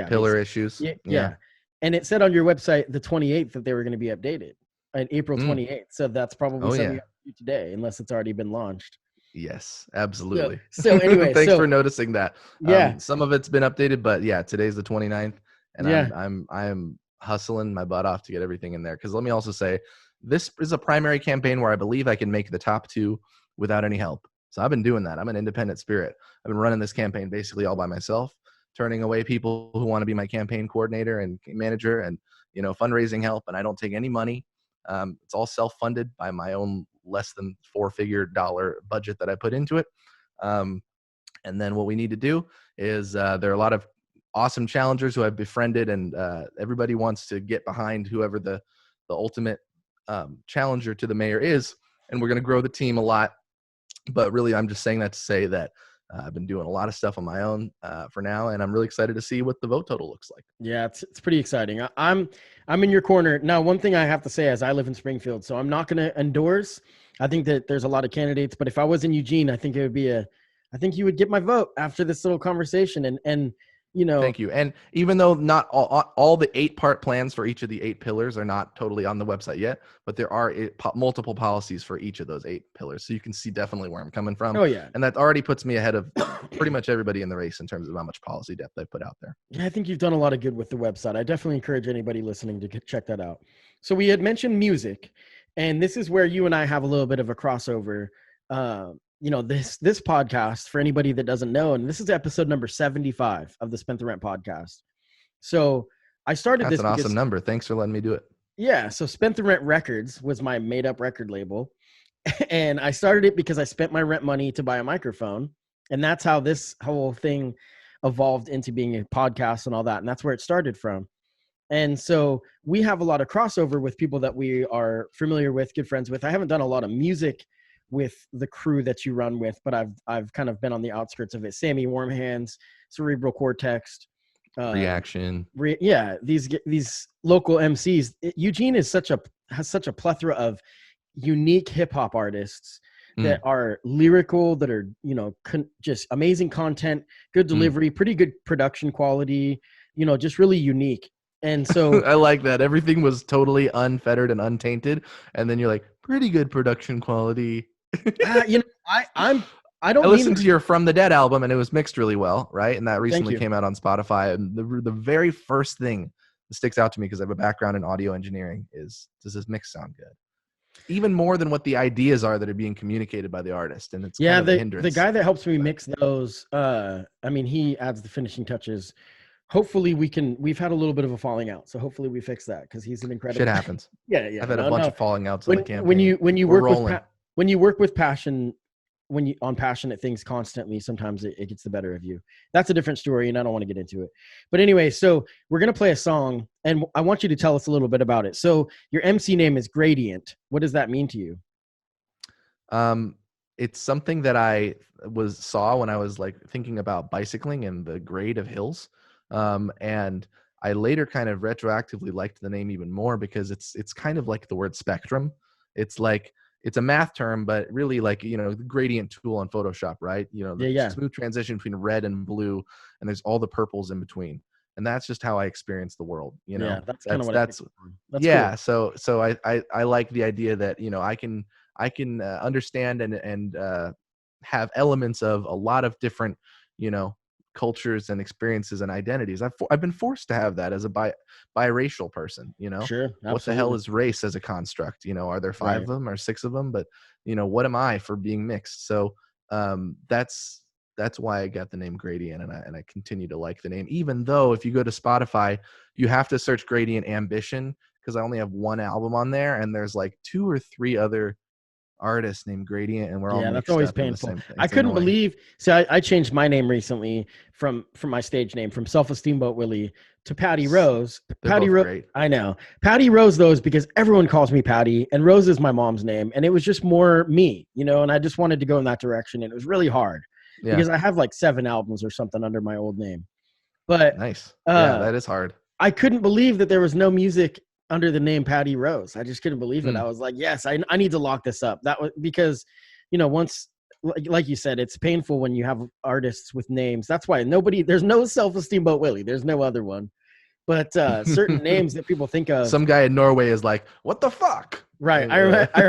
pillar issues.
Yeah. And it said on your website the 28th that they were going to be updated on April 28th. So that's probably something you have to do today, unless it's already been launched.
Yes, absolutely.
So anyway,
thanks for noticing that.
Yeah.
Some of it's been updated, but today's the 29th, and I'm hustling my butt off to get everything in there. Because let me also say, this is a primary campaign where I believe I can make the top 2 without any help. So I've been doing that. I'm an independent spirit. I've been running this campaign basically all by myself, turning away people who want to be my campaign coordinator and manager and, fundraising help. And I don't take any money. It's all self-funded by my own less than $4-figure budget that I put into it. And then what we need to do is there are a lot of awesome challengers who I've befriended, and everybody wants to get behind whoever the ultimate challenger to the mayor is. And we're going to grow the team a lot. But really, I'm just saying that to say that I've been doing a lot of stuff on my own for now, and I'm really excited to see what the vote total looks like.
Yeah, it's pretty exciting. I'm in your corner. Now, one thing I have to say is I live in Springfield, so I'm not going to endorse. I think that there's a lot of candidates, but if I was in Eugene, I think I think you would get my vote after this little conversation. And
Thank you. And even though not all the 8-part plans for each of the 8 pillars are not totally on the website yet, but there are multiple policies for each of those 8 pillars. So you can see definitely where I'm coming from.
Oh, yeah.
And that already puts me ahead of pretty much everybody in the race in terms of how much policy depth I put out there.
Yeah, I think you've done a lot of good with the website. I definitely encourage anybody listening to check that out. So we had mentioned music, and this is where you and I have a little bit of a crossover. This podcast, for anybody that doesn't know, and this is episode number 75 of the Spent the Rent podcast. So I started
That's an awesome number. Thanks for letting me do it.
Yeah. So Spent the Rent Records was my made up record label. And I started it because I spent my rent money to buy a microphone. And that's how this whole thing evolved into being a podcast and all that. And that's where it started from. And so we have a lot of crossover with people that we are familiar with, good friends with. I haven't done a lot of music with the crew that you run with, but I've kind of been on the outskirts of it. Sammy Warmhands, Cerebral Cortex,
Reaction.
These local MCs. Eugene has such a plethora of unique hip hop artists that are lyrical, that are just amazing content, good delivery, pretty good production quality, just really unique. And so
I like that. Everything was totally unfettered and untainted, and then you're like, pretty good production quality.
I
listened to your From the Dead album, and it was mixed really well, right? And that recently came out on Spotify. And the very first thing that sticks out to me, because I have a background in audio engineering, is, does this mix sound good? even more than what the ideas are that are being communicated by the artist, and it's
Yeah,
kind of a
the
hindrance.
guy that helps me mix those, I mean, he adds the finishing touches. Hopefully we've had a little bit of a falling out, so hopefully we fix that because he's an incredible.
Shit happens.
Yeah,
I've had a bunch of falling outs on the campaign.
When you
We're
work
rolling.
when you work with passion, when you on passionate things constantly, sometimes it gets the better of you. That's a different story, and I don't want to get into it. But anyway, so we're gonna play a song, and I want you to tell us a little bit about it. So your MC name is Gradient. What does that mean to you?
It's something that I saw when I was like thinking about bicycling and the grade of hills. And I later kind of retroactively liked the name even more because it's kind of like the word spectrum. It's like, it's a math term, but really like, you know, the gradient tool on Photoshop, right? You know, the smooth transition between red and blue, and there's all the purples in between. And that's just how I experience the world, you know.
Yeah, that's kind of what
that's yeah. Cool. So I like the idea that, you know, I can understand and have elements of a lot of different, you know, cultures and experiences and identities. I've been forced to have that as a biracial person, you know.
Sure, absolutely.
What the hell is race as a construct? You know, are there 5 of them or 6 of them? But, you know, what am I for being mixed? So that's why I got the name Gradient, and I continue to like the name, even though if you go to Spotify, you have to search Gradient Ambition because I only have 1 album on there, and there's like 2 or 3 other artist named Gradient, and we're all
that's always painful. I couldn't believe. See, I changed my name recently from my stage name from Self-Esteem Boat Willie to Patty Rose. Patty Rose. I know Patty Rose though is because everyone calls me Patty, and Rose is my mom's name, and it was just more me, you know. And I just wanted to go in that direction, and it was really hard because I have like 7 albums or something under my old name. But
nice, yeah, that is hard.
I couldn't believe that there was no music under the name Patty Rose. I just couldn't believe it. I was like, yes, I need to lock this up. That was because, you know, once, like you said, it's painful when you have artists with names. That's why there's no Self-Esteem Boat Willie. There's no other one. But certain names that people think of.
Some guy in Norway is like, what the fuck?
Right. I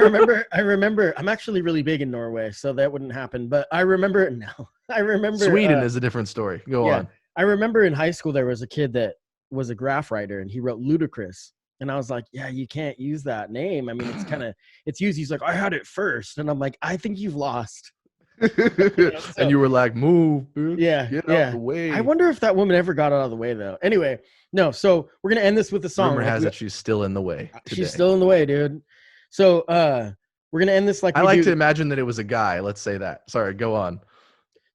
remember, I'm actually really big in Norway, so that wouldn't happen. But I remember
Sweden is a different story. Go on.
I remember in high school, there was a kid that was a graph writer, and he wrote Ludacris. And I was like, yeah, you can't use that name. I mean, it's used. He's like, I had it first. And I'm like, I think you've lost.
And you were like, move, bitch.
Get
out of the way.
I wonder if that woman ever got out of the way though. Anyway, no. So we're going to end this with a song.
Rumor has it she's still in the way today.
She's still in the way, dude. So we're going to end this like
I like to imagine that it was a guy. Let's say that. Sorry, go on.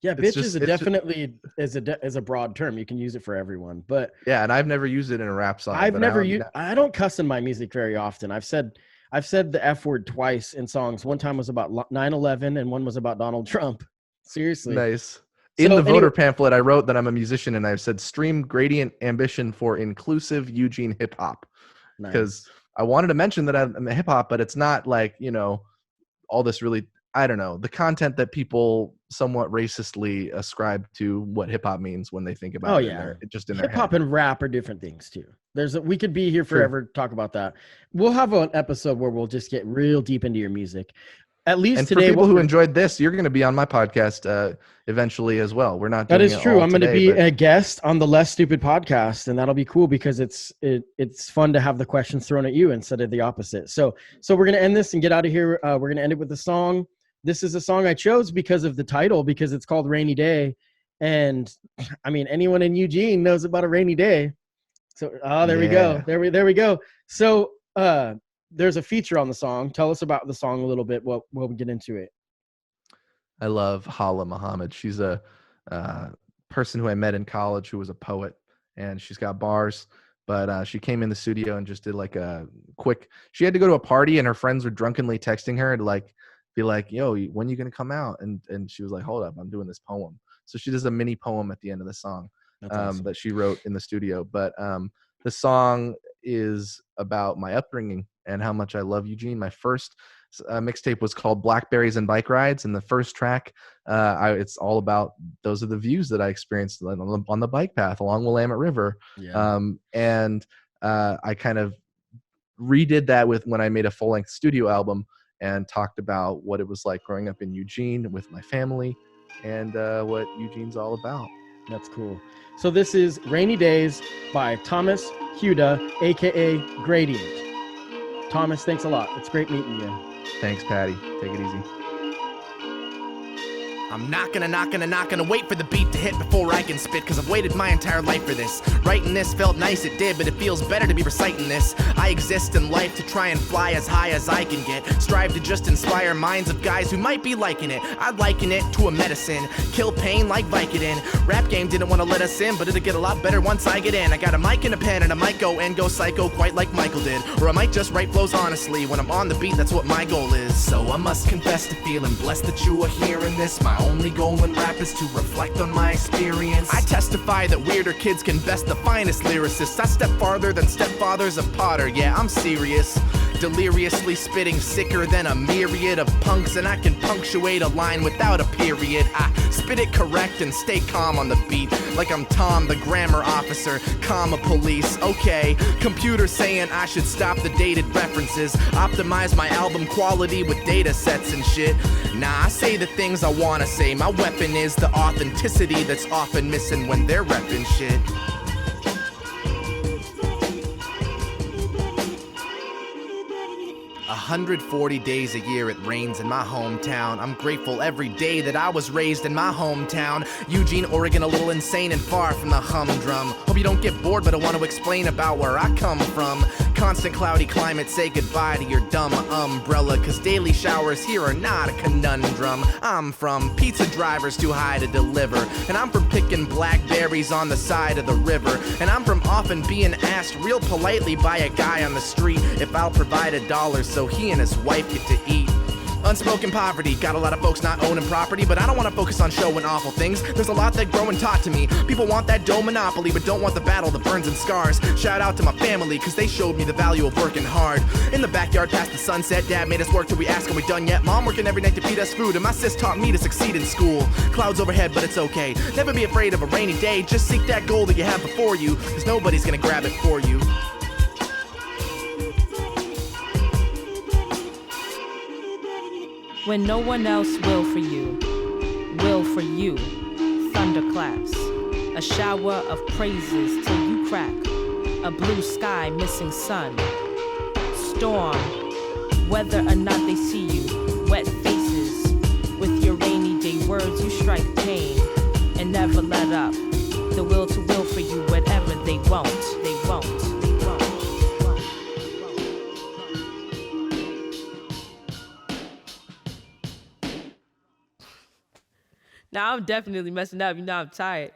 Yeah, bitch is definitely a broad term. You can use it for everyone, but
yeah, and I've never used it in a rap song.
I don't cuss in my music very often. I've said the F word twice in songs. One time was about 9/11, and one was about Donald Trump. Seriously,
nice. In the voter pamphlet, I wrote that I'm a musician, and I've said stream Gradient Ambition for inclusive Eugene hip hop, because I wanted to mention that I'm a hip hop, but it's not like, you know, all this really. I don't know, the content that people somewhat racistly ascribe to what hip hop means when they think about just in their
hip hop and rap are different things too. We could be here forever to talk about that. We'll have an episode where we'll just get real deep into your music. At least
and
today,
for people who enjoyed this, you're going to be on my podcast eventually as well. We're not.
That is true. I'm going to be a guest on the Less Stupid podcast, and that'll be cool because it's fun to have the questions thrown at you instead of the opposite. So we're going to end this and get out of here. We're going to end it with a song. This is a song I chose because of the title, because it's called Rainy Day. And I mean, anyone in Eugene knows about a rainy day. So, there we go. There we go. So, there's a feature on the song. Tell us about the song a little bit. We'll get into it.
I love Halah Mohammed. She's a person who I met in college who was a poet, and she's got bars. But she came in the studio and just did like a quick. She had to go to a party, and her friends were drunkenly texting her to like be like, yo, when are you going to come out? And she was like, hold up, I'm doing this poem. So she does a mini poem at the end of the song awesome. That she wrote in the studio. But the song is about my upbringing and how much I love Eugene. My first mixtape was called Blackberries and Bike Rides. And the first track, it's all about, those are the views that I experienced on the bike path along Willamette River. Yeah. And I kind of redid that when I made a full-length studio album, and talked about what it was like growing up in Eugene with my family and what Eugene's all about.
That's cool. So this is Rainy Days by Thomas Hiura, a.k.a. Gradient. Thomas, thanks a lot. It's great meeting you.
Thanks, Patty. Take it easy.
I'm not gonna wait for the beat to hit before I can spit, cause I've waited my entire life for this. Writing this felt nice, it did, but it feels better to be reciting this. I exist in life to try and fly as high as I can get. Strive to just inspire minds of guys who might be liking it. I'd liken it to a medicine, kill pain like Vicodin. Rap game didn't want to let us in, but it'll get a lot better once I get in. I got a mic and a pen, and I might go psycho quite like Michael did. Or I might just write flows honestly. When I'm on the beat, that's what my goal is. So I must confess to feeling blessed that you are hearing this. My only goal in rap is to reflect on my experience. I testify that weirder kids can best the finest lyricists. I step farther than stepfathers of Potter, yeah, I'm serious. Deliriously spitting sicker than a myriad of punks, and I can punctuate a line without a period. I spit it correct and stay calm on the beat, like I'm Tom, the grammar officer, comma police. Okay, computer saying I should stop the dated references, optimize my album quality with data sets and shit. Nah, I say the things I wanna say. My weapon is the authenticity that's often missing when they're repping shit. 140 days a year it rains in my hometown. I'm grateful every day that I was raised in my hometown. Eugene, Oregon, a little insane and far from the humdrum. Hope you don't get bored, but I want to explain about where I come from. Constant cloudy climate, say goodbye to your dumb umbrella, cause daily showers here are not a conundrum. I'm from pizza drivers too high to deliver, and I'm from picking blackberries on the side of the river, and I'm from often being asked real politely by a guy on the street if I'll provide $1 so he and his wife get to eat. Unspoken poverty, got a lot of folks not owning property, but I don't want to focus on showing awful things. There's a lot that growing taught to me. People want that dough monopoly, but don't want the battle that burns and scars. Shout out to my family, cause they showed me the value of working hard. In the backyard past the sunset, dad made us work till we ask, are we done yet? Mom working every night to feed us food, and my sis taught me to succeed in school. Clouds overhead, but it's okay. Never be afraid of a rainy day, just seek that goal that you have before you, cause nobody's gonna grab it for you.
When no one else will for you, thunderclaps, a shower of praises till you crack, a blue sky missing sun, storm, whether or not they see you, wet faces, with your rainy day words you strike pain, and never let up, the will to will for you whatever they won't. Now I'm definitely messing up. You know I'm tired.